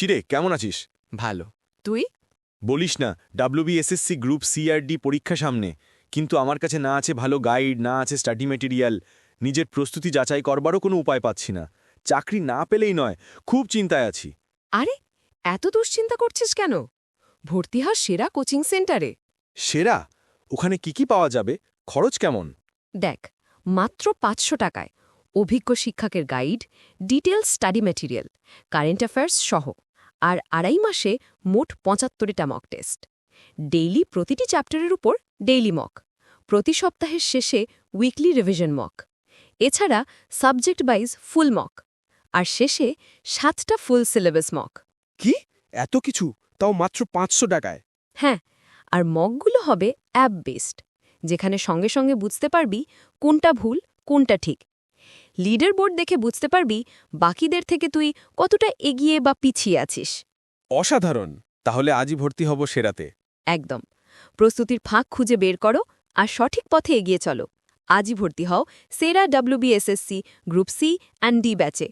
কিরে কেমন আছিস? ভালো। তুই? বলিস না, WBSSC গ্রুপ CRD পরীক্ষা সামনে, কিন্তু আমার কাছে না আছে ভালো গাইড, না আছে স্টাডি মেটেরিয়াল, নিজের প্রস্তুতি যাচাই করবারও কোনো উপায় পাচ্ছি না। চাকরি না পেলেই নয়, খুব চিন্তায় আছি। আরে এত দুশ্চিন্তা করছিস কেন? ভর্তি হ সেরা কোচিং সেন্টারে। সেরা? ওখানে কি পাওয়া যাবে? খরচ কেমন? দেখ, মাত্র ৫০০ টাকায় অভিজ্ঞ শিক্ষকের guide, details study material, current affairs সহ, আর ২.৫ মাসে মোট ৭৫টা মক টেস্ট। ডেইলি প্রতিটি চ্যাপ্টারের উপর ডেইলি মক, প্রতি সপ্তাহের শেষে উইকলি রিভিশন মক, এছাড়া সাবজেক্ট ওয়াইজ ফুল মক, আর শেষে ৭টা ফুল সিলেবাস মক। কি এত কিছু, তাও মাত্র ৫০০ টাকায়? হ্যাঁ, আর মকগুলো হবে অ্যাপ বেসড, যেখানে সঙ্গে সঙ্গে বুঝতে পারবি কোনটা ভুল কোনটা ঠিক। লিডার বোর্ড দেখে বুঝতে পারবি বাকিদের থেকে তুই কতটা এগিয়ে বা পিছিয়ে আছিস। অসাধারণ। তাহলে আজই ভর্তি হব সেরাতে। একদম। প্রস্তুতির ফাঁক খুঁজে বের করো আর সঠিক পথে এগিয়ে চলো। আজই ভর্তি হও সেরা WBSSC group C and D ব্যাচে।